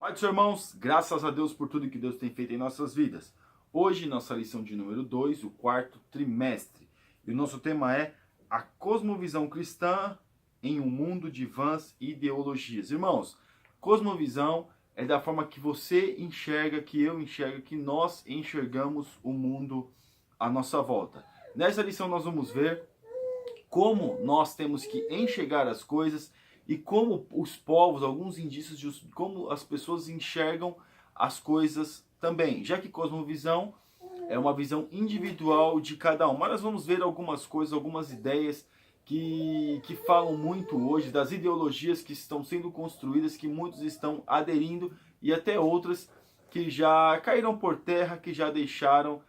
Pai dos irmãos, graças a Deus por tudo que Deus tem feito em nossas vidas. Hoje, nossa lição de número 2, o quarto trimestre. E o nosso tema é a cosmovisão cristã em um mundo de vãs ideologias. Irmãos, cosmovisão é da forma que você enxerga, que eu enxergo, que nós enxergamos o mundo à nossa volta. Nessa lição nós vamos ver como nós temos que enxergar as coisas e como os povos, alguns indícios de como as pessoas enxergam as coisas também, já que cosmovisão é uma visão individual de cada um. Mas nós vamos ver algumas coisas, algumas ideias que falam muito hoje, das ideologias que estão sendo construídas, que muitos estão aderindo e até outras que já caíram por terra, que já deixaram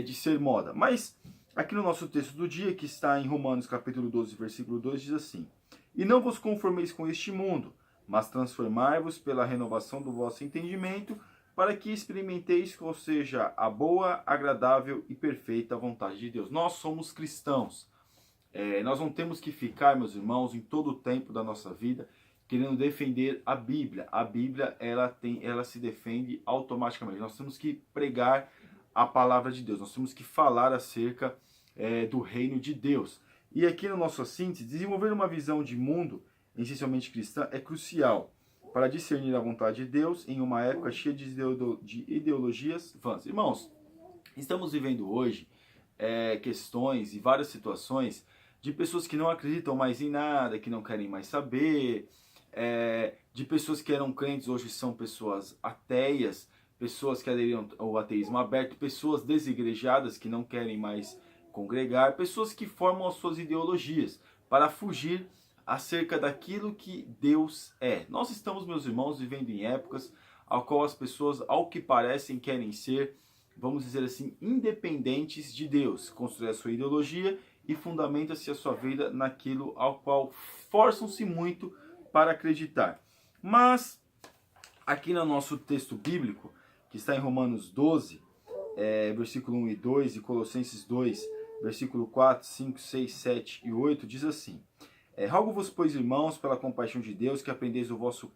de ser moda. Mas aqui no nosso texto do dia, que está em Romanos capítulo 12, versículo 2, diz assim: E não vos conformeis com este mundo, mas transformai-vos pela renovação do vosso entendimento, para que experimenteis qual seja a boa, agradável e perfeita vontade de Deus. Nós somos cristãos. Nós não temos que ficar, meus irmãos, em todo o tempo da nossa vida, querendo defender a Bíblia. A Bíblia, ela se defende automaticamente. Nós temos que pregar a palavra de Deus. Nós temos que falar acerca do reino de Deus. E aqui no nosso síntese, desenvolver uma visão de mundo, essencialmente cristã, é crucial para discernir a vontade de Deus em uma época cheia de ideologias vãs. Irmãos, estamos vivendo hoje questões e várias situações de pessoas que não acreditam mais em nada, que não querem mais saber, de pessoas que eram crentes, hoje são pessoas ateias, pessoas que aderiram ao ateísmo aberto, pessoas desigrejadas que não querem mais congregar, pessoas que formam as suas ideologias para fugir acerca daquilo que Deus é. Nós estamos, meus irmãos, vivendo em épocas ao qual as pessoas, ao que parecem, querem ser, vamos dizer assim, independentes de Deus, construir a sua ideologia e fundamenta-se a sua vida naquilo ao qual forçam-se muito para acreditar. Mas, aqui no nosso texto bíblico, que está em Romanos 12, versículo 1 e 2, e Colossenses 2, versículo 4, 5, 6, 7 e 8, diz assim: Rogo-vos, pois, irmãos, pela compaixão de Deus, que apresenteis o vosso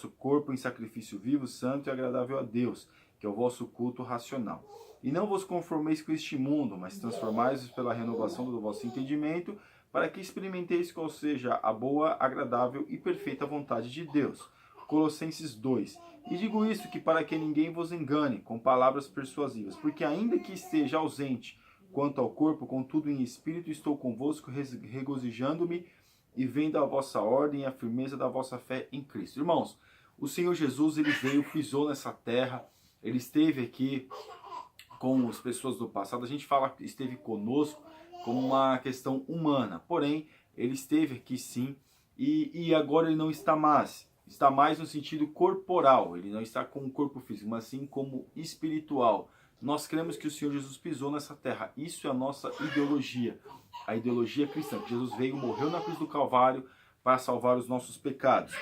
corpo em sacrifício vivo, santo e agradável a Deus, que é o vosso culto racional. E não vos conformeis com este mundo, mas transformai-vos pela renovação do vosso entendimento, para que experimenteis qual seja a boa, agradável e perfeita vontade de Deus. Colossenses 2. E digo isto, que para que ninguém vos engane com palavras persuasivas, porque ainda que esteja ausente quanto ao corpo, contudo em espírito estou convosco, regozijando-me e vendo a vossa ordem e a firmeza da vossa fé em Cristo. Irmãos, o Senhor Jesus, ele veio, pisou nessa terra, ele esteve aqui com as pessoas do passado. A gente fala que esteve conosco como uma questão humana, porém, ele esteve aqui sim, e agora ele não está mais. Está mais no sentido corporal, ele não está com o corpo físico, mas sim como espiritual. Nós cremos que o Senhor Jesus pisou nessa terra. Isso é a nossa ideologia, a ideologia cristã. Jesus veio, morreu na cruz do Calvário para salvar os nossos pecados.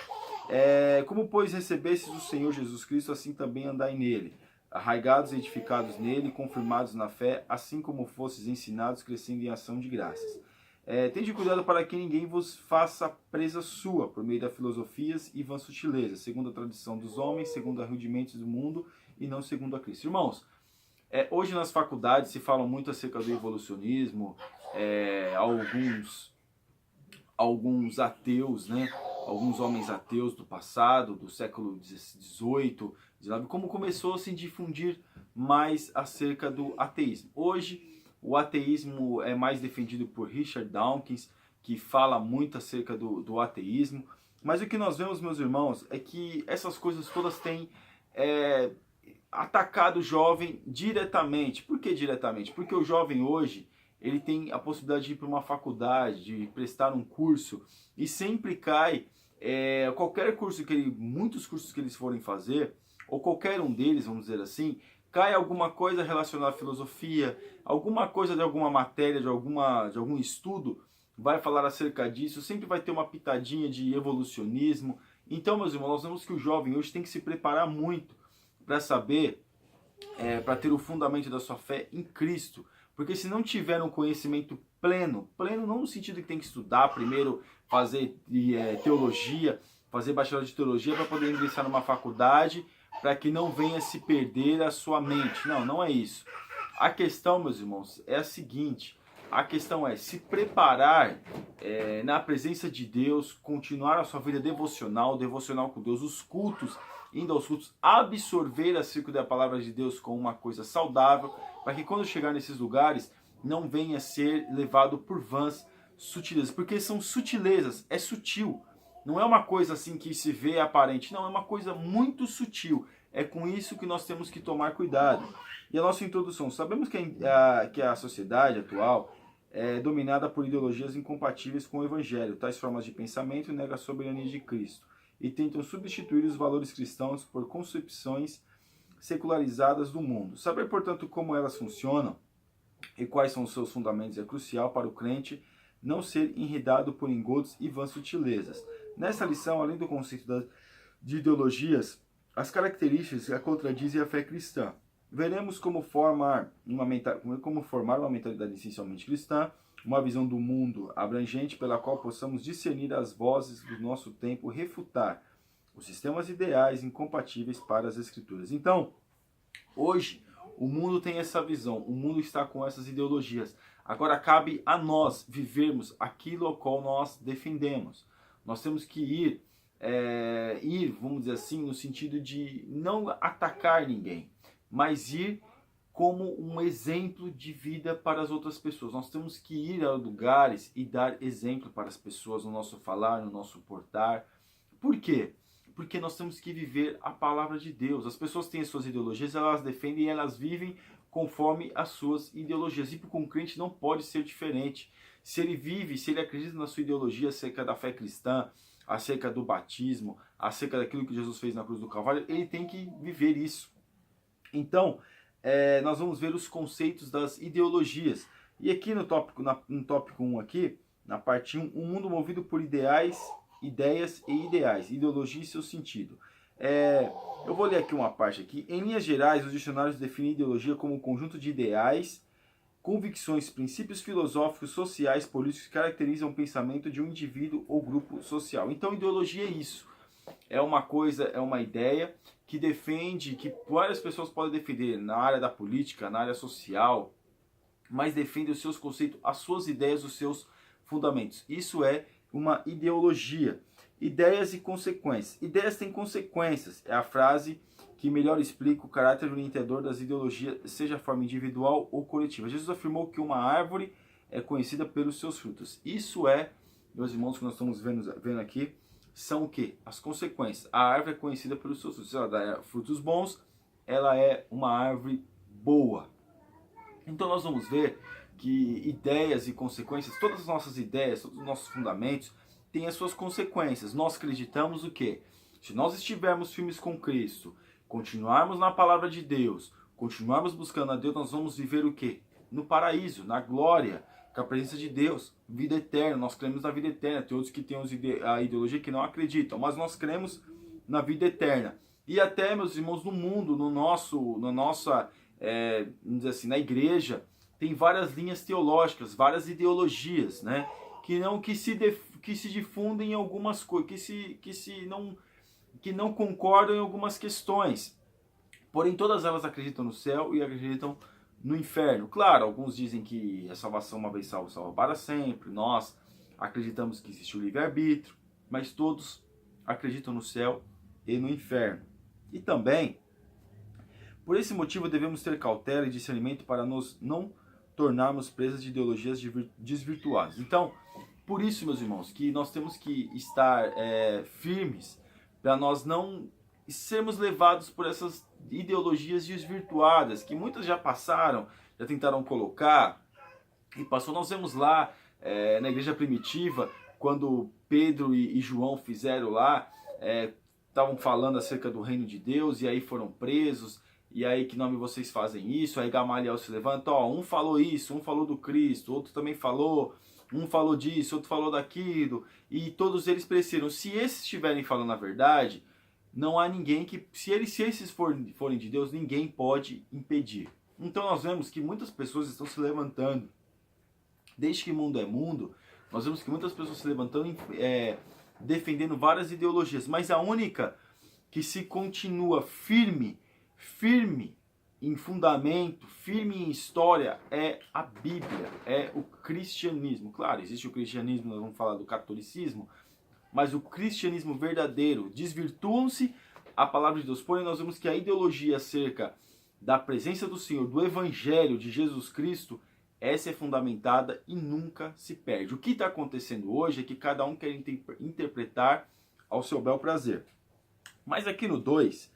Como, pois, recebestes o Senhor Jesus Cristo, assim também andai nele, arraigados e edificados nele, confirmados na fé, assim como fostes ensinados, crescendo em ação de graças. Tende cuidado para que ninguém vos faça presa sua, por meio das filosofias e vãs sutilezas, segundo a tradição dos homens, segundo a rudimentos do mundo, e não segundo a Cristo. Irmãos, hoje nas faculdades se fala muito acerca do evolucionismo, alguns ateus, né? Alguns homens ateus do passado, do século XVIII, XIX, como começou a se difundir mais acerca do ateísmo. Hoje, o ateísmo é mais defendido por Richard Dawkins, que fala muito acerca do ateísmo. Mas o que nós vemos, meus irmãos, é que essas coisas todas têm atacado o jovem diretamente. Por que diretamente? Porque o jovem hoje, ele tem a possibilidade de ir para uma faculdade, de prestar um curso, e sempre cai qualquer curso muitos cursos que eles forem fazer, ou qualquer um deles, vamos dizer assim, cai alguma coisa relacionada à filosofia, alguma coisa de alguma matéria, de algum estudo, vai falar acerca disso, sempre vai ter uma pitadinha de evolucionismo. Então, meus irmãos, nós vemos que o jovem hoje tem que se preparar muito para saber, para ter o fundamento da sua fé em Cristo. Porque se não tiver um conhecimento pleno não no sentido que tem que estudar primeiro, fazer teologia, fazer bacharel de teologia para poder ingressar numa faculdade, para que não venha se perder a sua mente. Não, não é isso. A questão, meus irmãos, é a seguinte: a questão é se preparar na presença de Deus, continuar a sua vida devocional com Deus, os cultos, indo aos cultos, absorver acerca da palavra de Deus como uma coisa saudável, para que quando chegar nesses lugares, não venha a ser levado por vãs sutilezas, porque são sutilezas, é sutil. Não é uma coisa assim que se vê aparente, não, é uma coisa muito sutil. É com isso que nós temos que tomar cuidado. E a nossa introdução, sabemos que a sociedade atual é dominada por ideologias incompatíveis com o Evangelho. Tais formas de pensamento negam a soberania de Cristo e tentam substituir os valores cristãos por concepções secularizadas do mundo. Saber, portanto, como elas funcionam e quais são os seus fundamentos é crucial para o crente não ser enredado por engodos e vãs sutilezas. Nessa lição, além do conceito de ideologias, as características que a contradizem a fé cristã. Veremos como formar uma mentalidade essencialmente cristã, uma visão do mundo abrangente pela qual possamos discernir as vozes do nosso tempo, refutar os sistemas ideais incompatíveis para as Escrituras. Então, hoje, o mundo tem essa visão, o mundo está com essas ideologias. Agora cabe a nós vivermos aquilo ao qual nós defendemos. Nós temos que ir, vamos dizer assim, no sentido de não atacar ninguém, mas ir como um exemplo de vida para as outras pessoas. Nós temos que ir a lugares e dar exemplo para as pessoas no nosso falar, no nosso portar. Por quê? Porque nós temos que viver a palavra de Deus. As pessoas têm as suas ideologias, elas defendem e elas vivem conforme as suas ideologias. E com o crente não pode ser diferente. Se ele acredita na sua ideologia acerca da fé cristã, acerca do batismo, acerca daquilo que Jesus fez na cruz do Calvário, ele tem que viver isso. Então, nós vamos ver os conceitos das ideologias. E aqui no tópico 1, aqui, na parte 1, um mundo movido por ideias e ideais, ideologia e seu sentido. Eu vou ler aqui uma parte aqui. Em linhas gerais, os dicionários definem ideologia como um conjunto de ideais, convicções, princípios filosóficos, sociais, políticos que caracterizam o pensamento de um indivíduo ou grupo social. Então, ideologia é isso. É uma coisa, é uma ideia que defende, que várias pessoas podem defender na área da política, na área social, mas defende os seus conceitos, as suas ideias, os seus fundamentos. Isso é uma ideologia. Ideias e consequências. Ideias têm consequências. É a frase que melhor explica o caráter orientador das ideologias, seja a forma individual ou coletiva. Jesus afirmou que uma árvore é conhecida pelos seus frutos. Isso é, meus irmãos, que nós estamos vendo aqui, são o quê? As consequências. A árvore é conhecida pelos seus frutos. Se ela dá frutos bons, ela é uma árvore boa. Então nós vamos ver que ideias e consequências, todas as nossas ideias, todos os nossos fundamentos, têm as suas consequências. Nós acreditamos o quê? Se nós estivermos firmes com Cristo, continuarmos na palavra de Deus, continuarmos buscando a Deus, nós vamos viver o quê? No paraíso, na glória, com a presença de Deus, vida eterna. Nós cremos na vida eterna. Tem outros que têm a ideologia que não acreditam, mas nós cremos na vida eterna. E até, meus irmãos, no mundo, vamos dizer assim, na igreja, tem várias linhas teológicas, várias ideologias, né? Que se difundem em algumas coisas, que não concordam em algumas questões. Porém, todas elas acreditam no céu e acreditam no inferno. Claro, alguns dizem que a salvação uma vez salva, salva para sempre. Nós acreditamos que existe o livre-arbítrio, mas todos acreditam no céu e no inferno. E também, por esse motivo, devemos ter cautela e discernimento para nos não tornarmos presas de ideologias desvirtuadas. Então, por isso, meus irmãos, que nós temos que estar firmes para nós não sermos levados por essas ideologias desvirtuadas, que muitas já passaram, já tentaram colocar, e passou. Nós vemos lá na igreja primitiva, quando Pedro e João fizeram lá, estavam falando acerca do reino de Deus, e aí foram presos, e aí que nome vocês fazem isso? Aí Gamaliel se levanta, um falou isso, um falou do Cristo, outro também falou, um falou disso, outro falou daquilo, e todos eles pereceram. Se esses estiverem falando a verdade, não há ninguém que, se esses forem de Deus, ninguém pode impedir. Então nós vemos que muitas pessoas estão se levantando. Desde que o mundo é mundo, nós vemos que muitas pessoas se levantando defendendo várias ideologias, mas a única que se continua firme em fundamento, firme em história, é a Bíblia, é o cristianismo. Claro, existe o cristianismo, nós vamos falar do catolicismo, mas o cristianismo verdadeiro, desvirtuam-se a palavra de Deus. Porém, nós vemos que a ideologia acerca da presença do Senhor, do Evangelho de Jesus Cristo, essa é fundamentada e nunca se perde. O que está acontecendo hoje é que cada um quer interpretar ao seu bel prazer. Mas aqui no 2,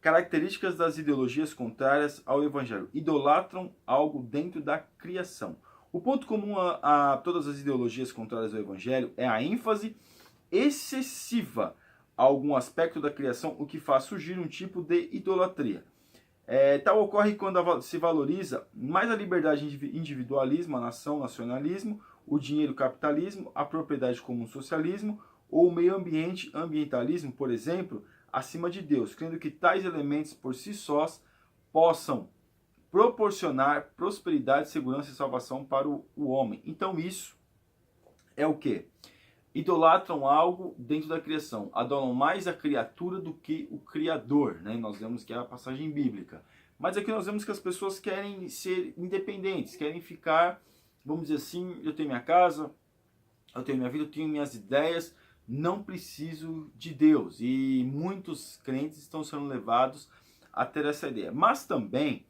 características das ideologias contrárias ao Evangelho. Idolatram algo dentro da criação. O ponto comum a todas as ideologias contrárias ao Evangelho é a ênfase excessiva a algum aspecto da criação, o que faz surgir um tipo de idolatria. Tal ocorre quando se valoriza mais a liberdade individualismo, a nação, nacionalismo, o dinheiro, capitalismo, a propriedade comum, socialismo, ou o meio ambiente, ambientalismo, por exemplo, acima de Deus, crendo que tais elementos por si sós possam proporcionar prosperidade, segurança e salvação para o homem. Então isso é o quê? Idolatram algo dentro da criação, adoram mais a criatura do que o Criador, né? Nós vemos que é a passagem bíblica. Mas aqui nós vemos que as pessoas querem ser independentes, querem ficar, vamos dizer assim, eu tenho minha casa, eu tenho minha vida, eu tenho minhas ideias, não preciso de Deus. E muitos crentes estão sendo levados a ter essa ideia. Mas também,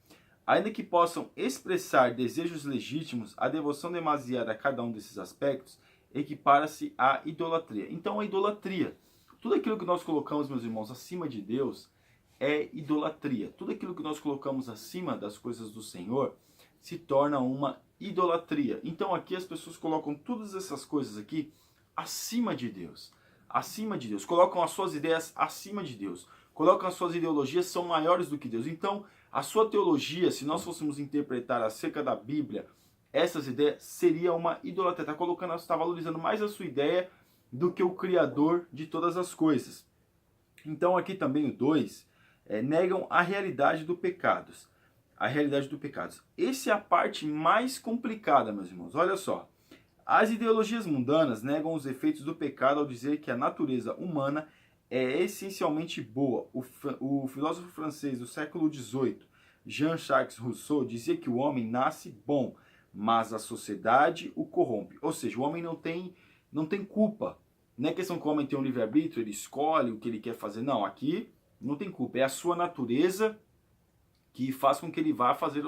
ainda que possam expressar desejos legítimos, a devoção demasiada a cada um desses aspectos equipara-se à idolatria. Então a idolatria, tudo aquilo que nós colocamos, meus irmãos, acima de Deus é idolatria. Tudo aquilo que nós colocamos acima das coisas do Senhor se torna uma idolatria. Então aqui as pessoas colocam todas essas coisas aqui acima de Deus. Acima de Deus. Colocam as suas ideias acima de Deus. Colocam as suas ideologias, são maiores do que Deus. Então a sua teologia, se nós fôssemos interpretar acerca da Bíblia, essas ideias, seria uma idolatria. Está colocando, está valorizando mais a sua ideia do que o Criador de todas as coisas. Então aqui também o 2, negam a realidade do pecados. A realidade do pecado. Essa é a parte mais complicada, meus irmãos. Olha só. As ideologias mundanas negam os efeitos do pecado ao dizer que a natureza humana é essencialmente boa. O filósofo francês do século XVIII, Jean-Jacques Rousseau, dizia que o homem nasce bom, mas a sociedade o corrompe. Ou seja, o homem não tem culpa. Não é questão que o homem tem um livre-arbítrio, ele escolhe o que ele quer fazer. Não, aqui não tem culpa. É a sua natureza que faz com que ele vá fazer,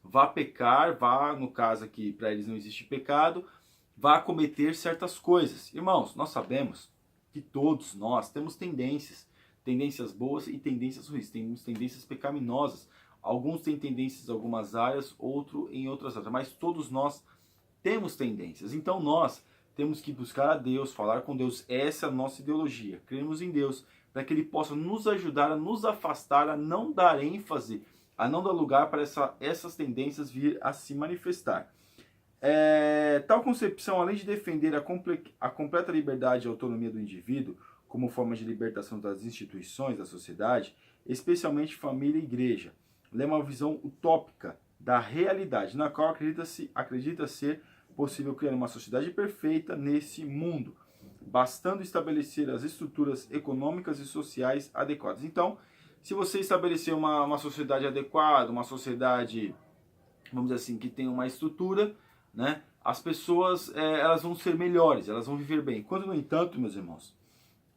vá pecar, no caso aqui, para eles não existe pecado, vá cometer certas coisas. Irmãos, nós sabemos que todos nós temos tendências boas e tendências ruins, temos tendências pecaminosas. Alguns têm tendências em algumas áreas, outros em outras áreas, mas todos nós temos tendências. Então nós temos que buscar a Deus, falar com Deus. Essa é a nossa ideologia. Cremos em Deus para que Ele possa nos ajudar a nos afastar, a não dar ênfase, a não dar lugar para essas tendências vir a se manifestar. Tal concepção, além de defender a completa liberdade e autonomia do indivíduo como forma de libertação das instituições da sociedade, especialmente família e igreja, leva uma visão utópica da realidade, na qual acredita ser possível criar uma sociedade perfeita nesse mundo, bastando estabelecer as estruturas econômicas e sociais adequadas. Então, se você estabelecer uma sociedade adequada, uma sociedade, vamos dizer assim, que tem uma estrutura, né, as pessoas elas vão ser melhores, elas vão viver bem. Quando, no entanto, meus irmãos,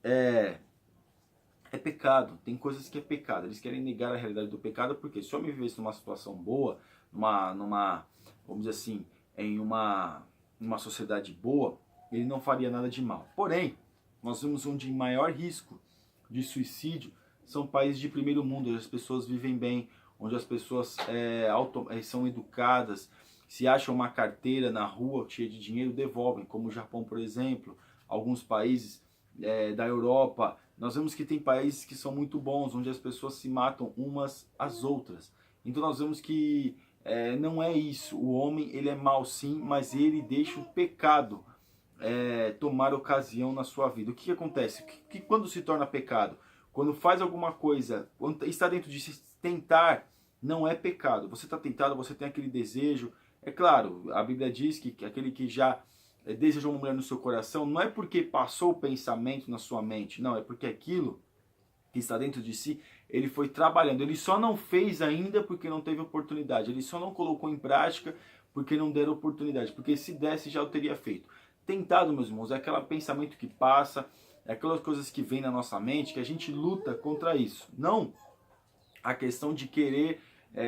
é pecado, tem coisas que é pecado. Eles querem negar a realidade do pecado, porque se o homem vivesse numa situação boa, vamos dizer assim, em uma sociedade boa, ele não faria nada de mal. Porém, nós vemos onde maior risco de suicídio são países de primeiro mundo, onde as pessoas vivem bem, onde as pessoas são educadas, se acham uma carteira na rua cheia de dinheiro, devolvem, como o Japão, por exemplo, alguns países da Europa. Nós vemos que tem países que são muito bons, onde as pessoas se matam umas às outras. Então nós vemos que não é isso. O homem, ele é mau sim, mas ele deixa o pecado tomar ocasião na sua vida. O que acontece? Que quando se torna pecado? Quando faz alguma coisa, quando está dentro de se tentar, não é pecado. Você está tentado, você tem aquele desejo. É claro, a Bíblia diz que aquele que já desejou uma mulher no seu coração, não é porque passou o pensamento na sua mente, não, é porque aquilo que está dentro de si, ele foi trabalhando. Ele só não fez ainda porque não teve oportunidade. Ele só não colocou em prática porque não deram oportunidade. Porque se desse, já o teria feito. Tentado, meus irmãos, é aquele pensamento que passa, é aquelas coisas que vêm na nossa mente, que a gente luta contra isso. Não a questão de querer,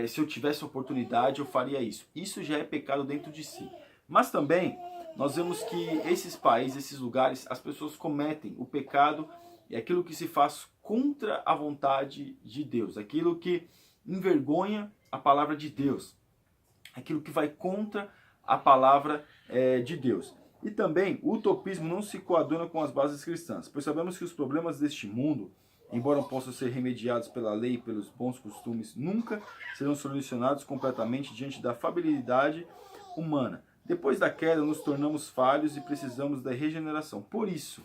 se eu tivesse oportunidade, eu faria isso. Isso já é pecado dentro de si. Mas também, nós vemos que esses países, esses lugares, as pessoas cometem o pecado, é aquilo que se faz contra a vontade de Deus, aquilo que envergonha a palavra de Deus, aquilo que vai contra a palavra de Deus. E também o utopismo não se coaduna com as bases cristãs, pois sabemos que os problemas deste mundo, embora possam ser remediados pela lei e pelos bons costumes, nunca serão solucionados completamente diante da fallibilidade humana. Depois da queda, nos tornamos falhos e precisamos da regeneração. Por isso,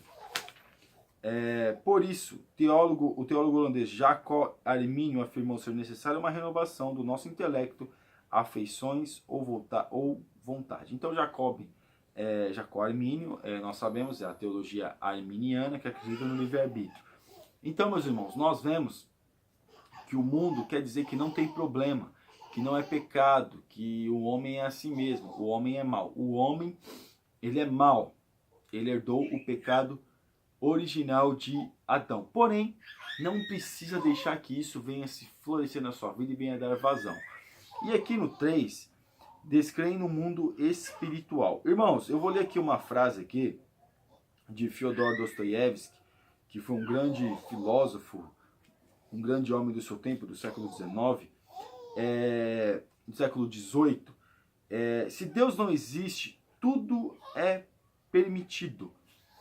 o teólogo holandês Jacob Arminio afirmou ser necessária uma renovação do nosso intelecto, afeições ou vontade. Então, Jacob Arminio, nós sabemos, é a teologia arminiana que acredita no livre-arbítrio. Então, meus irmãos, nós vemos que o mundo quer dizer que não tem problema, que não é pecado, que o homem é assim mesmo, o homem é mau. O homem, ele é mau, ele herdou o pecado original de Adão. Porém, não precisa deixar que isso venha se florescer na sua vida e venha dar vazão. E aqui no 3, descreem no mundo espiritual. Irmãos, eu vou ler aqui uma frase aqui de Fyodor Dostoiévski, que foi um grande filósofo, um grande homem do seu tempo, do século XIX, do século XVIII. Se Deus não existe, tudo é permitido.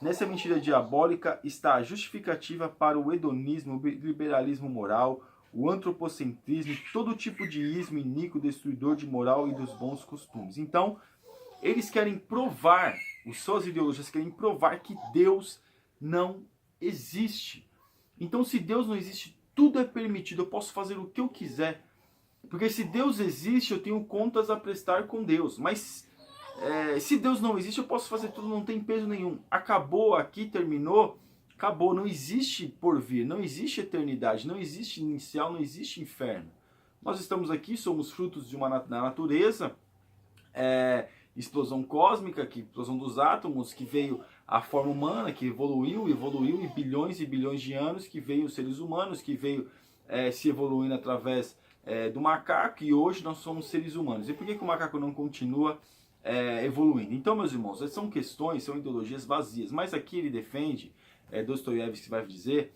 Nessa mentira diabólica está a justificativa para o hedonismo, o liberalismo moral, o antropocentrismo e todo tipo de ismo iníquo, destruidor de moral e dos bons costumes. Então, eles querem provar, as suas ideologias querem provar que Deus não existe. Então, se Deus não existe, tudo é permitido, eu posso fazer o que eu quiser. Porque se Deus existe, eu tenho contas a prestar com Deus. Mas se Deus não existe, eu posso fazer tudo, não tem peso nenhum. Acabou aqui, terminou, acabou. Não existe porvir, não existe eternidade, não existe inicial, não existe inferno. Nós estamos aqui, somos frutos de uma natureza, explosão cósmica, explosão dos átomos, que veio a forma humana, que evoluiu e bilhões de anos, que veio os seres humanos, que veio se evoluindo através do macaco, e hoje nós somos seres humanos. E por que o macaco não continua evoluindo? Então, meus irmãos, são questões, são ideologias vazias. Mas aqui ele defende, Dostoiévski vai dizer,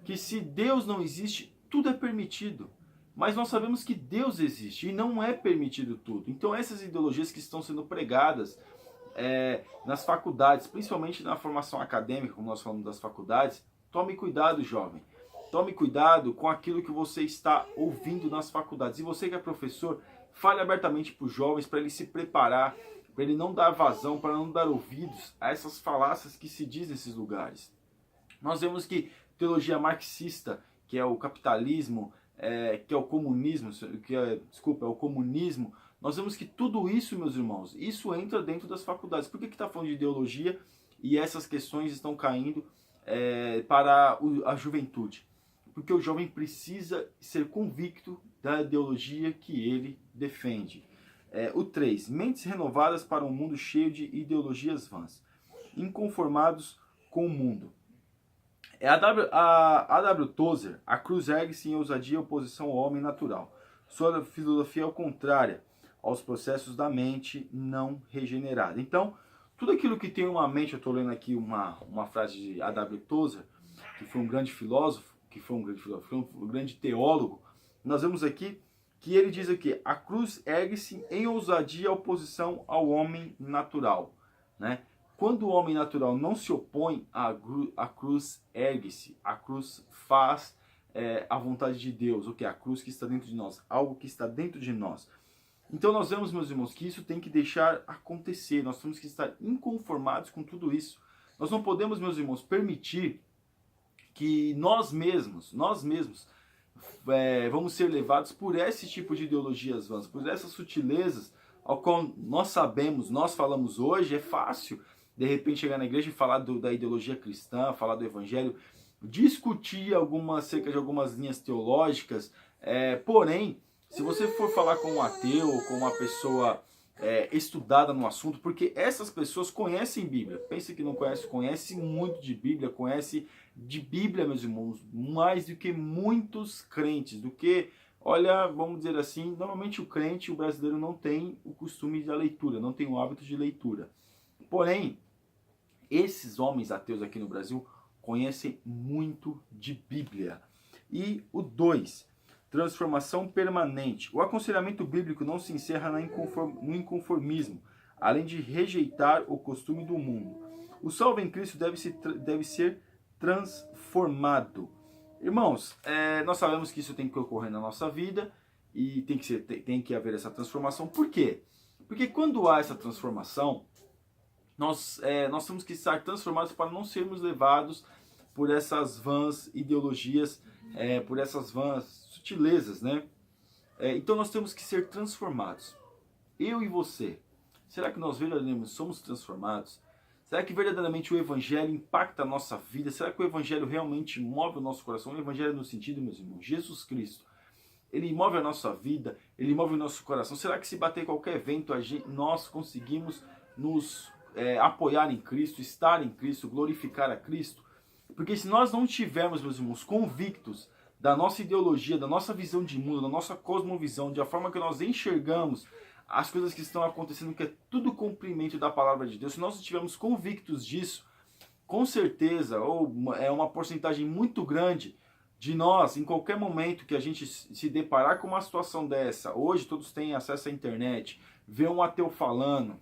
que se Deus não existe, tudo é permitido. Mas nós sabemos que Deus existe e não é permitido tudo. Então essas ideologias que estão sendo pregadas nas faculdades, principalmente na formação acadêmica, como nós falamos das faculdades, tome cuidado, jovem. Tome cuidado com aquilo que você está ouvindo nas faculdades. E você que é professor, fale abertamente para os jovens, para ele se preparar, para ele não dar vazão, para não dar ouvidos a essas falácias que se dizem nesses lugares. Nós vemos que teologia marxista, que é o capitalismo, que é o comunismo, é o comunismo, nós vemos que tudo isso, meus irmãos, isso entra dentro das faculdades. Por que está falando de ideologia e essas questões estão caindo para a juventude? Porque o jovem precisa ser convicto da ideologia que ele defende. O 3. Mentes renovadas para um mundo cheio de ideologias vãs, inconformados com o mundo. A W. Tozer, a cruz ergue-se em ousadia e oposição ao homem natural. Sua filosofia é contrária aos processos da mente não regenerada. Então, tudo aquilo que tem uma mente, eu estou lendo aqui uma frase de A. W. Tozer, que foi um grande filósofo, foi um grande teólogo, nós vemos aqui que ele diz aqui, a cruz ergue-se em ousadia e oposição ao homem natural, né? Quando o homem natural não se opõe, a cruz ergue-se, a cruz faz a vontade de Deus, o que é a cruz que está dentro de nós, algo que está dentro de nós. Então nós vemos, meus irmãos, que isso tem que deixar acontecer, nós temos que estar inconformados com tudo isso. Nós não podemos, meus irmãos, permitir que nós mesmos vamos ser levados por esse tipo de ideologias vãs, por essas sutilezas ao qual nós sabemos, nós falamos hoje, é fácil de repente chegar na igreja e falar da ideologia cristã, falar do evangelho, discutir acerca de algumas linhas teológicas, porém, se você for falar com um ateu ou com uma pessoa estudada no assunto, porque essas pessoas conhecem Bíblia, pensa que não conhece, conhece muito de Bíblia, conhece de Bíblia, meus irmãos, mais do que muitos crentes, do que, olha, vamos dizer assim, normalmente o crente, o brasileiro não tem o costume da leitura, não tem o hábito de leitura. Porém, esses homens ateus aqui no Brasil conhecem muito de Bíblia. E o 2, transformação permanente. O aconselhamento bíblico não se encerra no inconformismo, além de rejeitar o costume do mundo. O salvo em Cristo deve ser transformado. Irmãos, nós sabemos que isso tem que ocorrer na nossa vida e tem que haver essa transformação. Por quê? Porque quando há essa transformação, nós temos que estar transformados para não sermos levados por essas vãs ideologias, por essas vãs sutilezas, né? Então nós temos que ser transformados. Eu e você, será que nós verdadeiramente somos transformados? Será que verdadeiramente o Evangelho impacta a nossa vida? Será que o Evangelho realmente move o nosso coração? O Evangelho no sentido, meus irmãos, Jesus Cristo, ele move a nossa vida, ele move o nosso coração. Será que se bater qualquer vento, nós conseguimos nos apoiar em Cristo, estar em Cristo, glorificar a Cristo? Porque se nós não tivermos, meus irmãos, convictos da nossa ideologia, da nossa visão de mundo, da nossa cosmovisão, da forma que nós enxergamos as coisas que estão acontecendo, que é tudo cumprimento da palavra de Deus, se nós não estivermos convictos disso, com certeza, é uma porcentagem muito grande de nós, em qualquer momento que a gente se deparar com uma situação dessa, hoje todos têm acesso à internet, ver um ateu falando,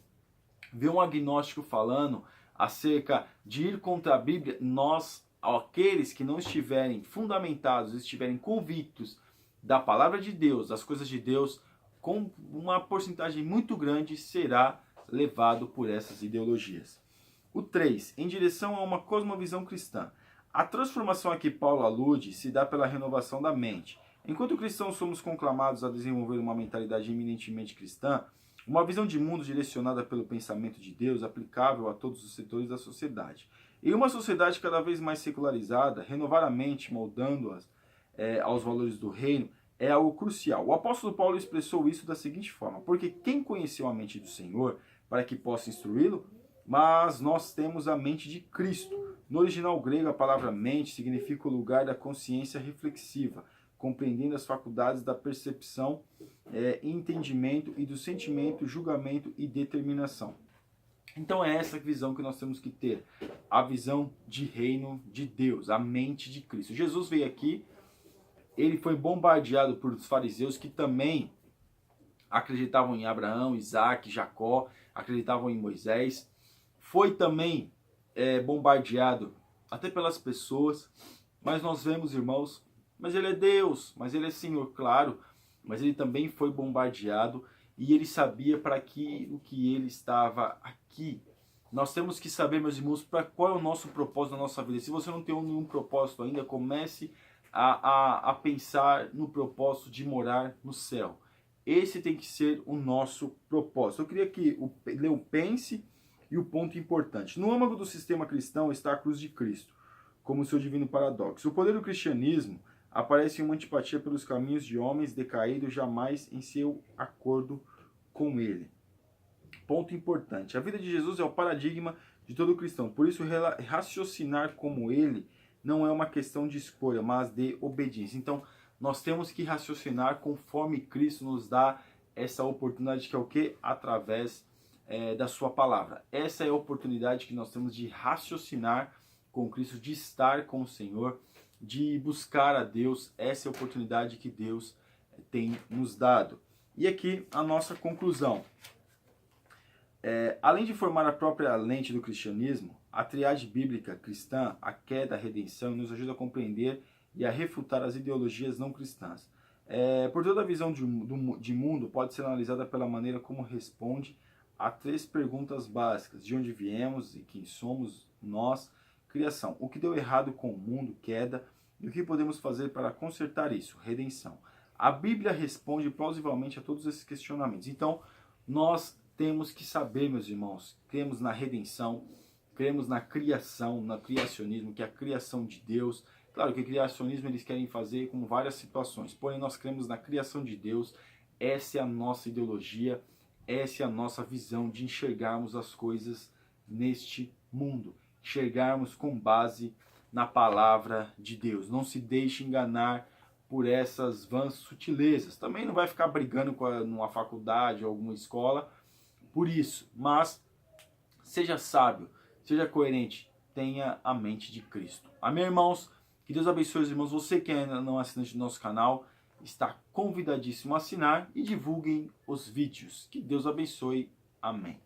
ver um agnóstico falando acerca de ir contra a Bíblia, aqueles que não estiverem fundamentados, estiverem convictos da palavra de Deus, das coisas de Deus, com uma porcentagem muito grande será levado por essas ideologias. O 3, em direção a uma cosmovisão cristã. A transformação a que Paulo alude se dá pela renovação da mente. Enquanto cristãos somos conclamados a desenvolver uma mentalidade eminentemente cristã, uma visão de mundo direcionada pelo pensamento de Deus, aplicável a todos os setores da sociedade. Em uma sociedade cada vez mais secularizada, renovar a mente, moldando-as aos valores do reino, é algo crucial. O apóstolo Paulo expressou isso da seguinte forma: porque quem conheceu a mente do Senhor para que possa instruí-lo? Mas nós temos a mente de Cristo. No original grego, a palavra mente significa o lugar da consciência reflexiva, compreendendo as faculdades da percepção, entendimento e do sentimento, julgamento e determinação. Então é essa visão que nós temos que ter, a visão de reino de Deus, a mente de Cristo. Jesus veio aqui, ele foi bombardeado por fariseus que também acreditavam em Abraão, Isaac, Jacó, acreditavam em Moisés. Foi também bombardeado até pelas pessoas, mas nós vemos, irmãos, mas ele é Deus, mas ele é Senhor, claro, mas ele também foi bombardeado e ele sabia para o que ele estava aqui. Nós temos que saber, meus irmãos, para qual é o nosso propósito na nossa vida. Se você não tem nenhum propósito ainda, comece a pensar no propósito de morar no céu. Esse tem que ser o nosso propósito. Eu queria que o Leo pense e o ponto importante. No âmago do sistema cristão está a cruz de Cristo, como seu divino paradoxo. O poder do cristianismo aparece em uma antipatia pelos caminhos de homens decaídos, jamais em seu acordo com ele. Ponto importante. A vida de Jesus é o paradigma de todo cristão. Por isso, raciocinar como ele não é uma questão de escolha, mas de obediência. Então, nós temos que raciocinar conforme Cristo nos dá essa oportunidade, que é o quê? Através da sua palavra. Essa é a oportunidade que nós temos de raciocinar com Cristo, de estar com o Senhor, de buscar a Deus. Essa é a oportunidade que Deus tem nos dado. E aqui a nossa conclusão. Além de formar a própria lente do cristianismo, a triade bíblica cristã, a queda, a redenção, nos ajuda a compreender e a refutar as ideologias não cristãs. Por toda a visão de mundo pode ser analisada pela maneira como responde a 3 perguntas básicas: de onde viemos e quem somos nós, criação, o que deu errado com o mundo, queda, e o que podemos fazer para consertar isso, redenção. A Bíblia responde plausivelmente a todos esses questionamentos. Então, Nós temos que saber, meus irmãos, cremos na redenção, cremos na criação, no criacionismo, que é a criação de Deus. Claro que o criacionismo eles querem fazer com várias situações, porém nós cremos na criação de Deus. Essa é a nossa ideologia, essa é a nossa visão de enxergarmos as coisas neste mundo, enxergarmos com base na palavra de Deus. Não se deixe enganar por essas vãs sutilezas. Também não vai ficar brigando numa faculdade ou alguma escola por isso, mas seja sábio, seja coerente, tenha a mente de Cristo. Amém, irmãos? Que Deus abençoe os irmãos. Você que ainda não é assinante do nosso canal, está convidadíssimo a assinar e divulguem os vídeos. Que Deus abençoe. Amém.